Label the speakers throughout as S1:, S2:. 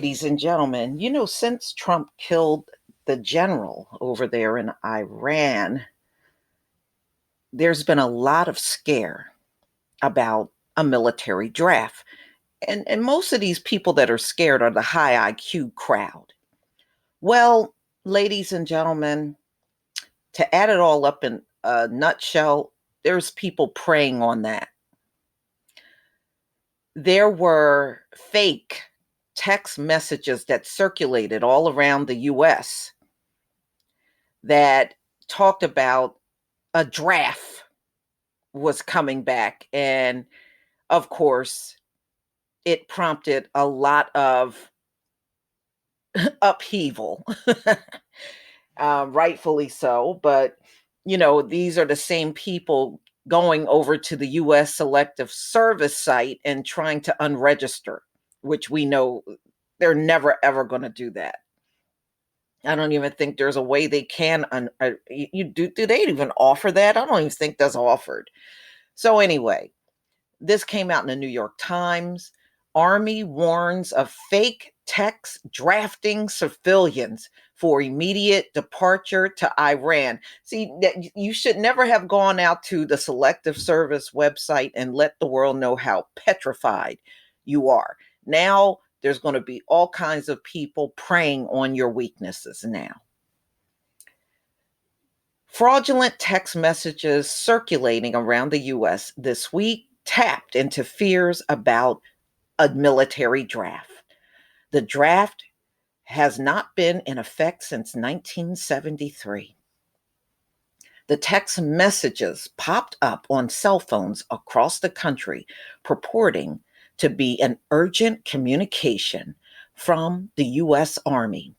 S1: ladies and gentlemen. Since Trump killed the general over there in Iran, there's been a lot of scare about a military draft. And most of these people that are scared are the high IQ crowd. Well, ladies and gentlemen, to add it all up in a nutshell, there's people preying on that. There were fake text messages that circulated all around the US that talked about a draft was coming back. And of course, it prompted a lot of upheaval, rightfully so. But, these are the same people going over to the US Selective Service site and trying to unregister, which we know they're never, ever going to do that. I don't even think there's a way they can. You do they even offer that? I don't even think that's offered. So anyway, this came out in the New York Times. Army warns of fake text drafting civilians for immediate departure to Iran. See, you should never have gone out to the Selective Service website and let the world know how petrified you are. Now there's going to be all kinds of people preying on your weaknesses now. Fraudulent text messages circulating around the US this week tapped into fears about a military draft. The draft has not been in effect since 1973. The text messages popped up on cell phones across the country purporting to be an urgent communication from the US Army.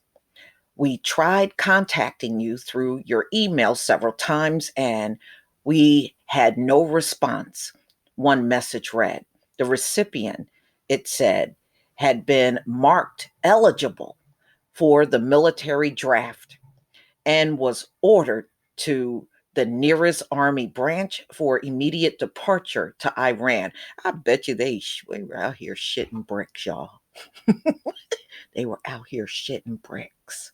S1: We tried contacting you through your email several times and we had no response. One message read. The recipient, it said, had been marked eligible for the military draft and was ordered to the nearest army branch for immediate departure to Iran. I bet you they were out here shitting bricks, y'all. They were out here shitting bricks.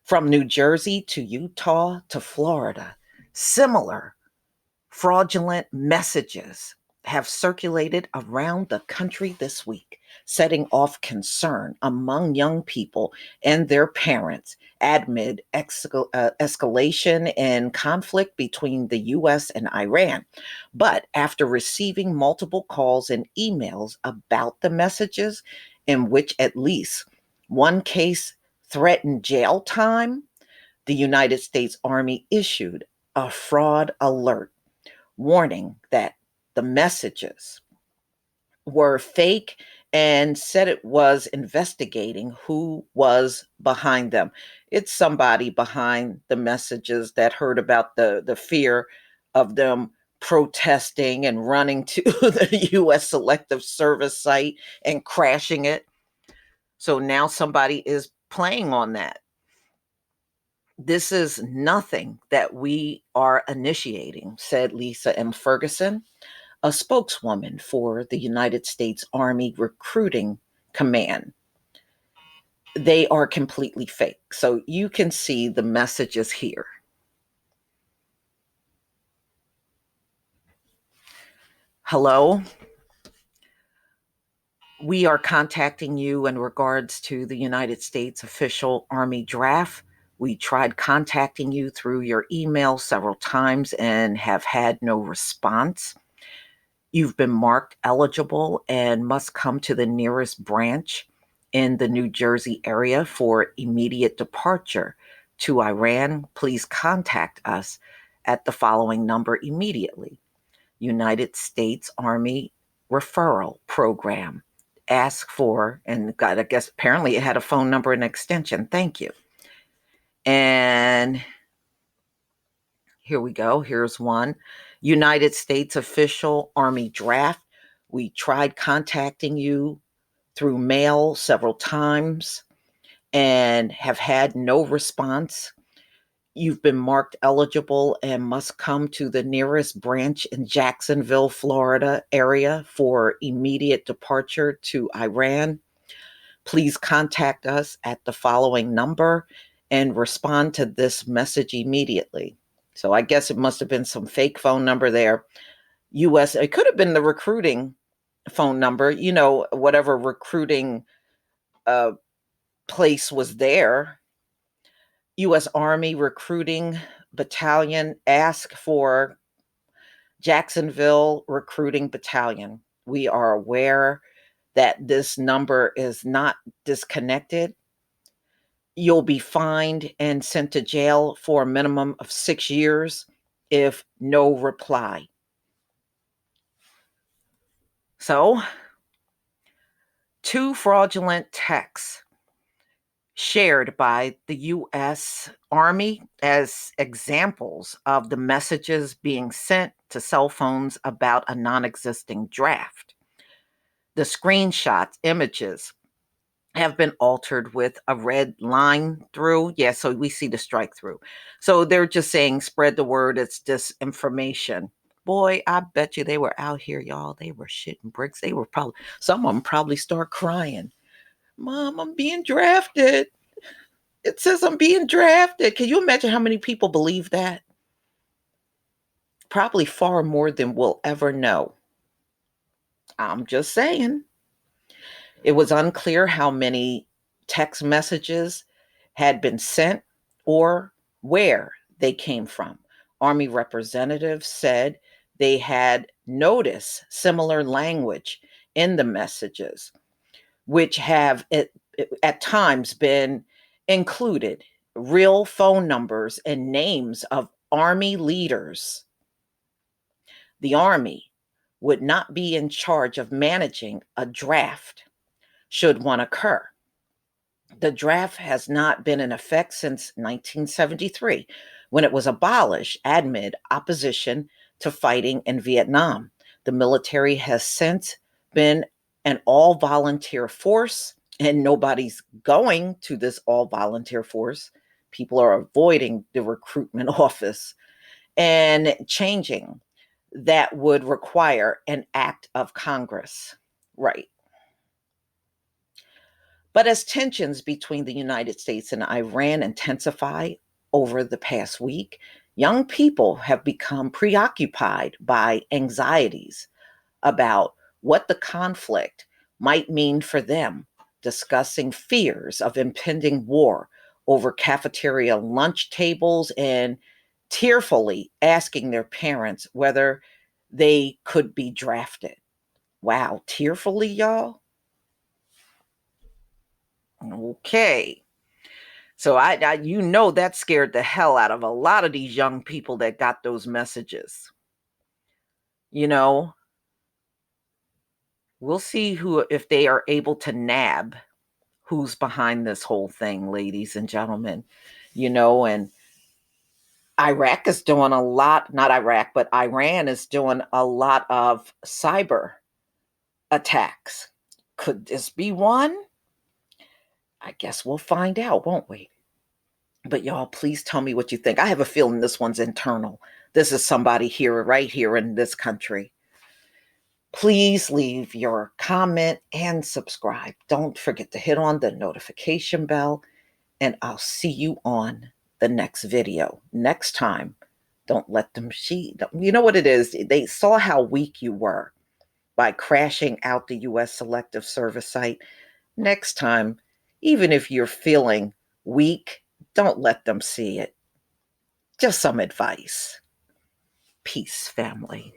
S1: From New Jersey to Utah to Florida, similar fraudulent messages have circulated around the country this week, setting off concern among young people and their parents amid escalation and conflict between the US and Iran. But after receiving multiple calls and emails about the messages, in which at least one case threatened jail time, the United States Army issued a fraud alert warning that the messages were fake and said it was investigating who was behind them. It's somebody behind the messages that heard about the fear of them protesting and running to the US Selective Service site and crashing it. So now somebody is playing on that. This is nothing that we are initiating, said Lisa M. Ferguson, a spokeswoman for the United States Army Recruiting Command. They are completely fake. So you can see the messages here. Hello. We are contacting you in regards to the United States official Army draft. We tried contacting you through your email several times and have had no response. You've been marked eligible and must come to the nearest branch in the New Jersey area for immediate departure to Iran. Please contact us at the following number immediately. United States Army Referral Program. Ask for, and God, I guess apparently it had a phone number and extension. Thank you. And here we go. Here's one. United States Official Army Draft. We tried contacting you through mail several times and have had no response. You've been marked eligible and must come to the nearest branch in Jacksonville, Florida area for immediate departure to Iran. Please contact us at the following number and respond to this message immediately. So I guess it must have been some fake phone number there. US, it could have been the recruiting phone number, whatever recruiting uh, place was there. US Army Recruiting Battalion, ask for Jacksonville Recruiting Battalion. We are aware that this number is not disconnected. You'll be fined and sent to jail for a minimum of 6 years if no reply. So, 2 fraudulent texts shared by the U.S. Army as examples of the messages being sent to cell phones about a non-existing draft. The screenshots, images, have been altered with a red line through. Yeah, so we see the strike through. So they're just saying, spread the word, it's disinformation. Boy, I bet you they were out here, y'all. They were shitting bricks. They were probably, some of them probably start crying. Mom, I'm being drafted. It says I'm being drafted. Can you imagine how many people believe that? Probably far more than we'll ever know. I'm just saying. It was unclear how many text messages had been sent or where they came from. Army representatives said they had noticed similar language in the messages, which have at times been included real phone numbers and names of Army leaders. The Army would not be in charge of managing a draft should one occur. The draft has not been in effect since 1973, when it was abolished amid opposition to fighting in Vietnam. The military has since been an all volunteer force, and nobody's going to this all volunteer force. People are avoiding the recruitment office and changing. That would require an act of Congress. Right. But as tensions between the United States and Iran intensify over the past week, young people have become preoccupied by anxieties about what the conflict might mean for them, discussing fears of impending war over cafeteria lunch tables and tearfully asking their parents whether they could be drafted. Wow, tearfully, y'all? Okay. So that scared the hell out of a lot of these young people that got those messages. You know, we'll see if they are able to nab who's behind this whole thing, ladies and gentlemen. And Iraq is doing a lot, not Iraq, but Iran is doing a lot of cyber attacks. Could this be one? I guess we'll find out, won't we? But y'all, please tell me what you think. I have a feeling this one's internal. This is somebody here, right here in this country. Please leave your comment and subscribe. Don't forget to hit on the notification bell, and I'll see you on the next video. Next time, don't let them see. You know what it is? They saw how weak you were by crashing out the U.S. Selective Service site. Next time, even if you're feeling weak, don't let them see it. Just some advice. Peace, family.